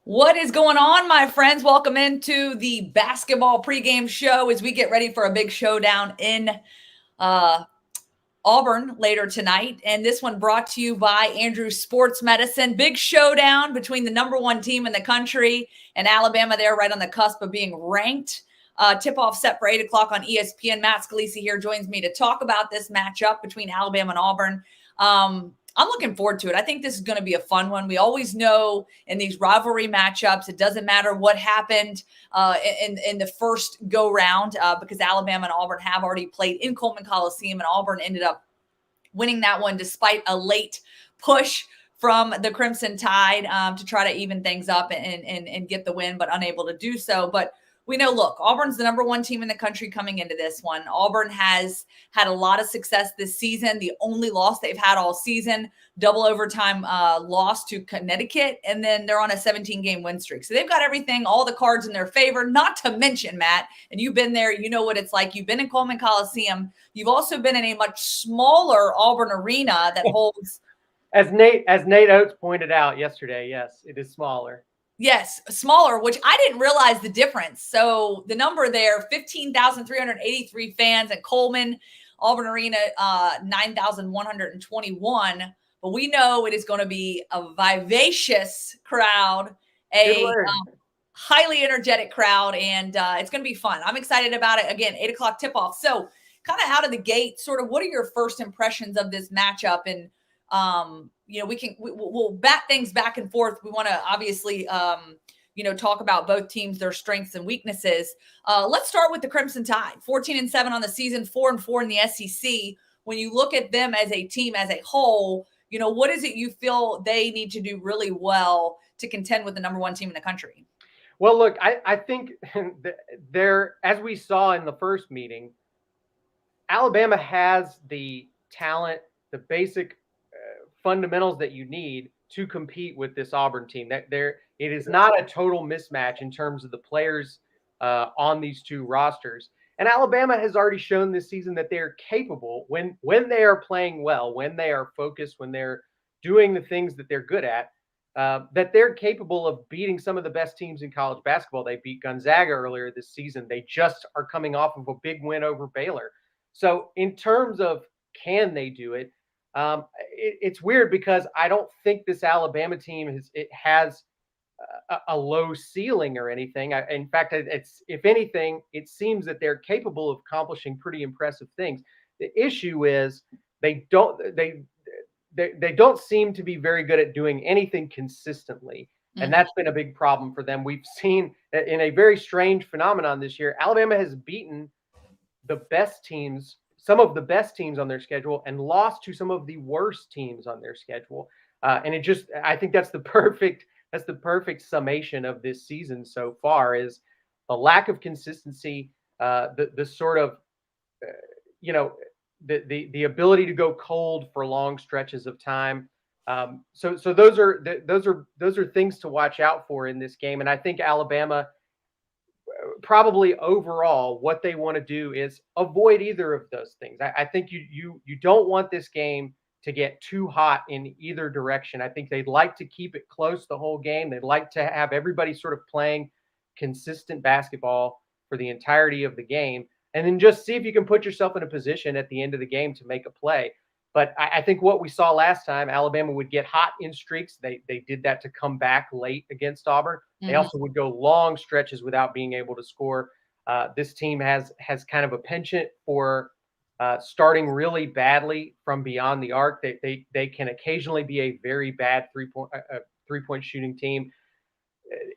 What is going on, my friends? Welcome into the basketball pregame show as we get ready for a big showdown in uh, Auburn later tonight. And this one brought to you by Andrews Sports Medicine. Big showdown between the number one team in the country and Alabama. They're right on the cusp of being ranked. Tip-off set for 8 o'clock on ESPN. Matt Scalisi here joins me to talk about this matchup between Alabama and Auburn. I'm looking forward to it. I think this is going to be a fun one. We always know in these rivalry matchups, it doesn't matter what happened in the first go round because Alabama and Auburn have already played in Coleman Coliseum, and Auburn ended up winning that one despite a late push from the Crimson Tide to try to even things up and get the win, but unable to do so. But we know, look, Auburn's the number one team in the country coming into this one. Auburn has had a lot of success this season. The only loss they've had all season, double overtime loss to Connecticut, and then they're on a 17-game win streak. So they've got everything, all the cards in their favor, not to mention, Matt, and you've been there, you know what it's like. You've been in Coleman Coliseum. You've also been in a much smaller Auburn Arena that holds. As Nate Oates pointed out yesterday, yes, it is smaller. Yes, smaller, which I didn't realize the difference. So the number there, 15,383 fans at Coleman, Auburn Arena, 9,121. But we know it is going to be a vivacious crowd, a highly energetic crowd, and it's going to be fun. I'm excited about it. Again, 8 o'clock tip-off. So kind of out of the gate, sort of what are your first impressions of this matchup? And we'll bat things back and forth. We want to obviously, talk about both teams, their strengths and weaknesses. Let's start with the Crimson Tide, 14-7 on the season, 4-4 in the SEC. When you look at them as a team, as a whole, what is it you feel they need to do really well to contend with the number one team in the country? Well, look, I think there, as we saw in the first meeting, Alabama has the talent, the basic fundamentals that you need to compete with this Auburn team. That it is not a total mismatch in terms of the players on these two rosters. And Alabama has already shown this season that they're capable when they are playing well, when they are focused, when they're doing the things that they're good at, that they're capable of beating some of the best teams in college basketball. They beat Gonzaga earlier this season. They just are coming off of a big win over Baylor. So in terms of can they do it, it's weird because I don't think this Alabama team has a low ceiling or anything. In fact, if anything, it seems that they're capable of accomplishing pretty impressive things. The issue is they don't seem to be very good at doing anything consistently. Mm-hmm. And that's been a big problem for them. We've seen in a very strange phenomenon this year, Alabama has beaten the best teams, some of the best teams on their schedule, and lost to some of the worst teams on their schedule. And I think that's the perfect summation of this season so far, is a lack of consistency, the sort of, the ability to go cold for long stretches of time. So those are things to watch out for in this game. And I think Alabama, probably overall, what they want to do is avoid either of those things. I think you don't want this game to get too hot in either direction. I think they'd like to keep it close the whole game. They'd like to have everybody sort of playing consistent basketball for the entirety of the game, and then just see if you can put yourself in a position at the end of the game to make a play. But I think what we saw last time, Alabama would get hot in streaks. They did that to come back late against Auburn. Mm-hmm. They also would go long stretches without being able to score. This team has kind of a penchant for starting really badly from beyond the arc. They can occasionally be a very bad three-point shooting team.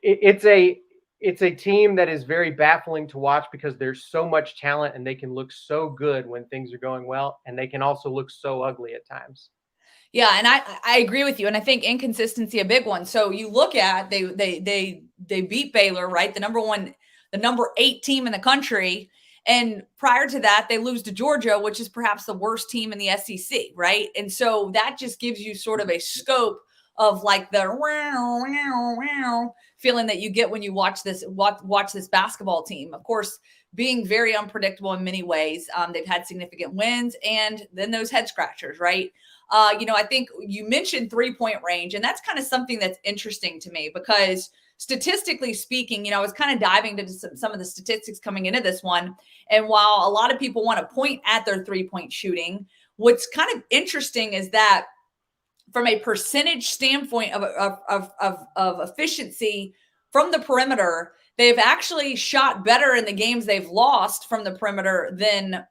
It's a team that is very baffling to watch because there's so much talent and they can look so good when things are going well, and they can also look so ugly at times. Yeah, and I agree with you, and I think inconsistency a big one. So you look at they beat Baylor, right? The number 8 team in the country, and prior to that they lose to Georgia, which is perhaps the worst team in the SEC, right? And so that just gives you sort of a scope of like the feeling that you get when you watch this basketball team. Of course, being very unpredictable in many ways. They've had significant wins and then those head scratchers, right? I think you mentioned 3-point range, and that's kind of something that's interesting to me because statistically speaking, I was kind of diving into some of the statistics coming into this one. And while a lot of people want to point at their 3-point shooting, what's kind of interesting is that from a percentage standpoint of efficiency from the perimeter, they've actually shot better in the games they've lost from the perimeter than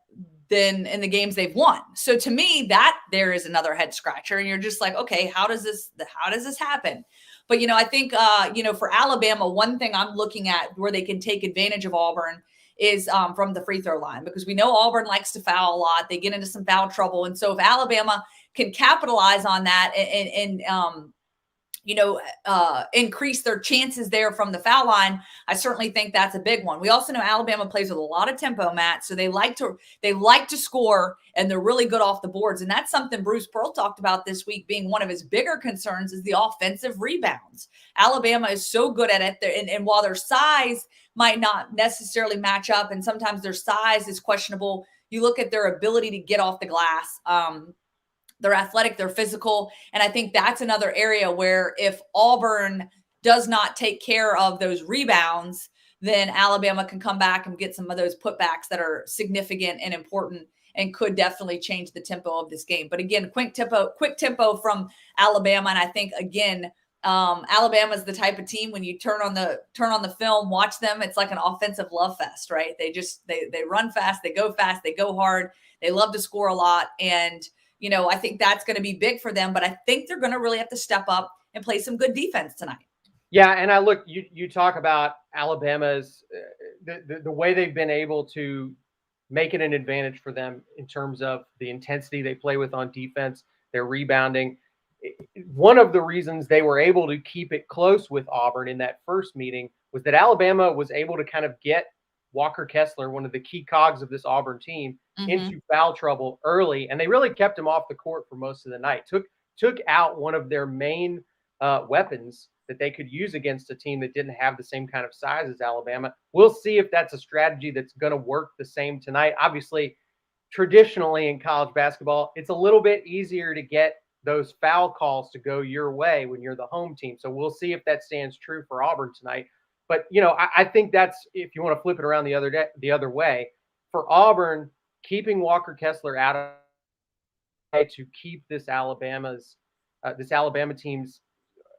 in the games they've won. So to me, that there is another head scratcher, and you're just like, okay, how does this happen? But I think for Alabama, one thing I'm looking at where they can take advantage of Auburn is from the free throw line, because we know Auburn likes to foul a lot. They get into some foul trouble, and so if Alabama can capitalize on that and increase their chances there from the foul line, I certainly think that's a big one. We also know Alabama plays with a lot of tempo, Matt, so they like to score, and they're really good off the boards. And that's something Bruce Pearl talked about this week being one of his bigger concerns is the offensive rebounds. Alabama is so good at it, and while their size might not necessarily match up, and sometimes their size is questionable, you look at their ability to get off the glass. They're athletic, they're physical. And I think that's another area where if Auburn does not take care of those rebounds, then Alabama can come back and get some of those putbacks that are significant and important and could definitely change the tempo of this game. But again, quick tempo from Alabama. And I think, again, Alabama is the type of team when you turn on the film, watch them, it's like an offensive love fest, right? They run fast, they go hard, they love to score a lot. And I think that's going to be big for them, but I think they're going to really have to step up and play some good defense tonight. Yeah, and you talk about Alabama's the way they've been able to make it an advantage for them in terms of the intensity they play with on defense, their rebounding. One of the reasons they were able to keep it close with Auburn in that first meeting was that Alabama was able to kind of get Walker Kessler, one of the key cogs of this Auburn team, into foul trouble early, and they really kept him off the court for most of the night. Took out one of their main weapons that they could use against a team that didn't have the same kind of size as Alabama. We'll see if that's a strategy that's going to work the same tonight. Obviously, traditionally in college basketball, it's a little bit easier to get those foul calls to go your way when you're the home team. So we'll see if that stands true for Auburn tonight. But, I think that's, if you want to flip it around the other way, for Auburn, keeping Walker Kessler out of to keep this Alabama team's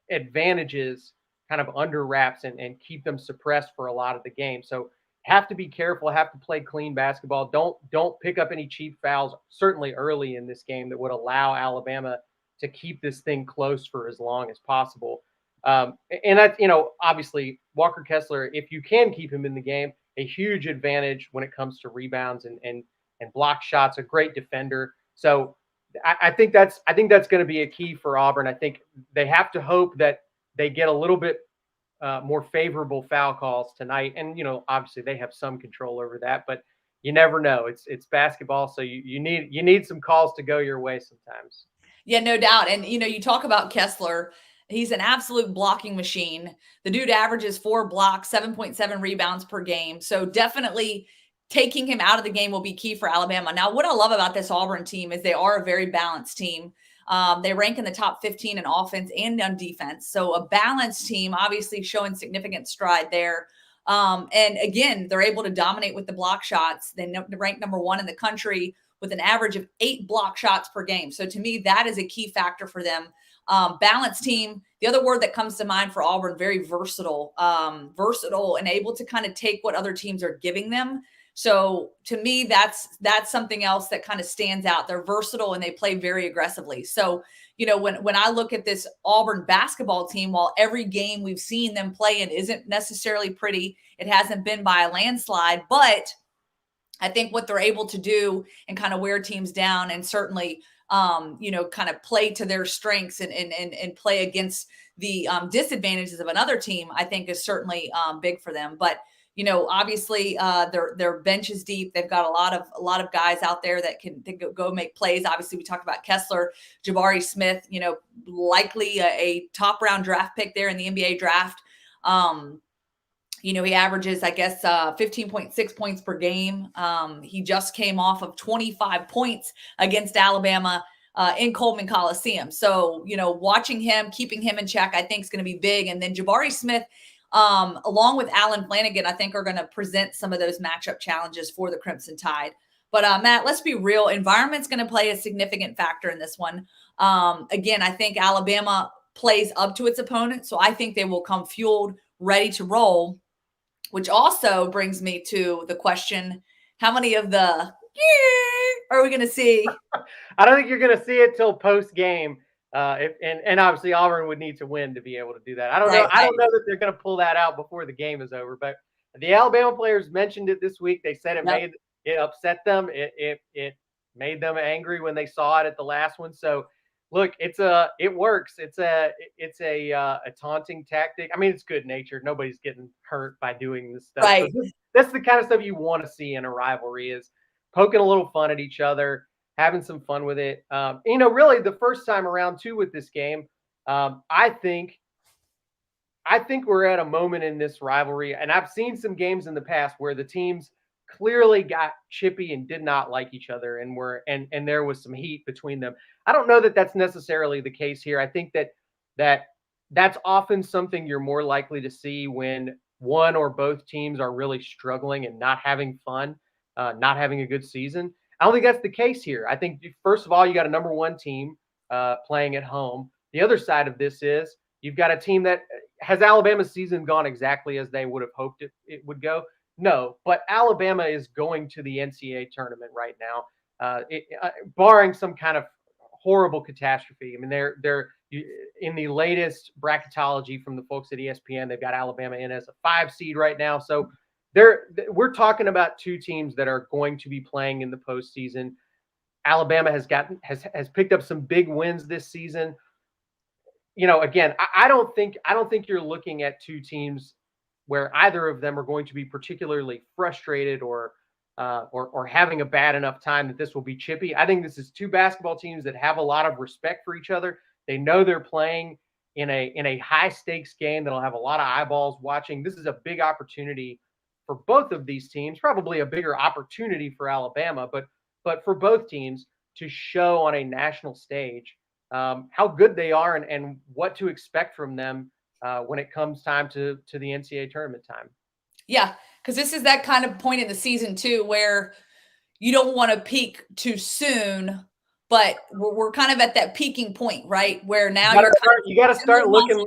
advantages kind of under wraps and keep them suppressed for a lot of the game. So have to be careful, have to play clean basketball. Don't pick up any cheap fouls, certainly early in this game, that would allow Alabama to keep this thing close for as long as possible. And that's, obviously Walker Kessler, if you can keep him in the game, a huge advantage when it comes to rebounds and block shots, a great defender. So I think that's going to be a key for Auburn. I think they have to hope that they get a little bit more favorable foul calls tonight. And, obviously they have some control over that, but you never know. It's basketball. So you need some calls to go your way sometimes. Yeah, no doubt. And, you talk about Kessler. He's an absolute blocking machine. The dude averages 4 blocks, 7.7 rebounds per game. So definitely taking him out of the game will be key for Alabama. Now, what I love about this Auburn team is they are a very balanced team. They rank in the top 15 in offense and on defense. So a balanced team, obviously showing significant stride there. And again, they're able to dominate with the block shots. They rank number 1 in the country with an average of 8 block shots per game. So to me, that is a key factor for them. Balanced team. The other word that comes to mind for Auburn, very versatile and able to kind of take what other teams are giving them. So to me, that's something else that kind of stands out. They're versatile and they play very aggressively. So, when I look at this Auburn basketball team, while every game we've seen them play in isn't necessarily pretty, it hasn't been by a landslide, but I think what they're able to do and kind of wear teams down and certainly kind of play to their strengths and play against the disadvantages of another team, I think is certainly big for them. But, obviously their bench is deep. They've got a lot of guys out there that can go make plays. Obviously we talked about Kessler, Jabari Smith, likely a top round draft pick there in the NBA draft. He averages, I guess, 15.6 points per game. He just came off of 25 points against Alabama in Coleman Coliseum. So, watching him, keeping him in check, I think is going to be big. And then Jabari Smith, along with Alan Flanagan, I think are going to present some of those matchup challenges for the Crimson Tide. But Matt, let's be real. Environment's going to play a significant factor in this one. Again, I think Alabama plays up to its opponent. So I think they will come fueled, ready to roll, which also brings me to the question, how many of the are we going to see? I don't think you're going to see it till post game. And obviously Auburn would need to win to be able to do that. I don't know. I don't know that they're going to pull that out before the game is over. But the Alabama players mentioned it this week. They said it upset them. It made them angry when they saw it at the last one. So look, it works. It's a taunting tactic. I mean, it's good natured. Nobody's getting hurt by doing this stuff. Right. So that's the kind of stuff you want to see in a rivalry, is poking a little fun at each other, having some fun with it. Really the first time around too with this game, I think we're at a moment in this rivalry, and I've seen some games in the past where the teams clearly got chippy and did not like each other, and there was some heat between them. I don't know that that's necessarily the case here. I think that's often something you're more likely to see when one or both teams are really struggling and not having fun, not having a good season. I don't think that's the case here. I think, first of all, you got a number one team playing at home. The other side of this is you've got a team that has Alabama's season gone exactly as they would have hoped it would go. No, but Alabama is going to the NCAA tournament right now, barring some kind of horrible catastrophe. I mean, they're in the latest bracketology from the folks at ESPN. They've got Alabama in as a 5 seed right now. So we're talking about two teams that are going to be playing in the postseason. Alabama has picked up some big wins this season. Again, I don't think you're looking at two teams where either of them are going to be particularly frustrated or having a bad enough time that this will be chippy. I think this is two basketball teams that have a lot of respect for each other. They know they're playing in a high stakes game that'll have a lot of eyeballs watching. This is a big opportunity for both of these teams, probably a bigger opportunity for Alabama, but for both teams to show on a national stage how good they are and what to expect from them when it comes time to the NCAA tournament time. Yeah, because this is that kind of point in the season too, where you don't want to peak too soon, but we're kind of at that peaking point, right? Where now you got to start looking.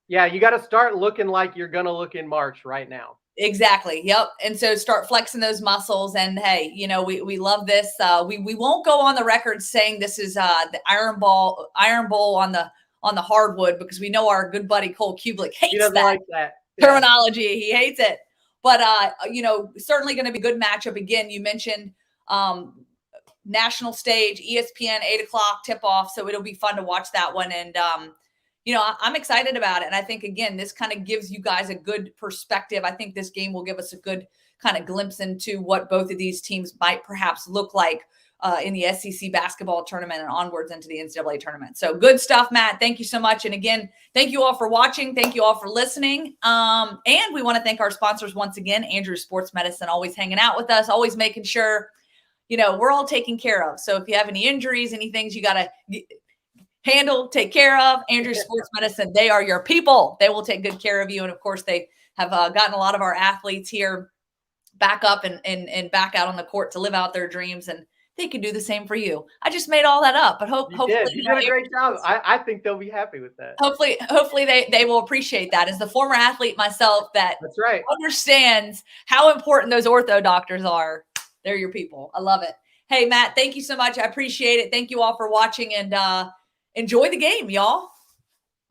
Yeah, you got to start looking like you're going to look in March right now. Exactly. Yep. And so start flexing those muscles. And hey, we love this. We won't go on the record saying this is the Iron Bowl on the hardwood, because we know our good buddy Cole Kublik hates that terminology. He hates it. But certainly going to be a good matchup. Again, you mentioned national stage, ESPN, 8:00 tip off. So it'll be fun to watch that one. And I'm excited about it. And I think, again, this kind of gives you guys a good perspective. I think this game will give us a good kind of glimpse into what both of these teams might perhaps look like in the SEC basketball tournament and onwards into the NCAA tournament. So good stuff, Matt. Thank you so much. And again, thank you all for watching. Thank you all for listening. And we want to thank our sponsors once again, Andrew Sports Medicine, always hanging out with us, always making sure, we're all taken care of. So if you have any injuries, any things you got to handle, take care of, Andrew Sports Medicine, they are your people. They will take good care of you. And of course, they have gotten a lot of our athletes here back up and back out on the court to live out their dreams. And they can do the same for you. I just made all that up, but hopefully you did a great job. I think they'll be happy with that. Hopefully they will appreciate that. As the former athlete myself, that's right, understands how important those ortho doctors are. They're your people. I love it. Hey, Matt, thank you so much. I appreciate it. Thank you all for watching, and enjoy the game, y'all.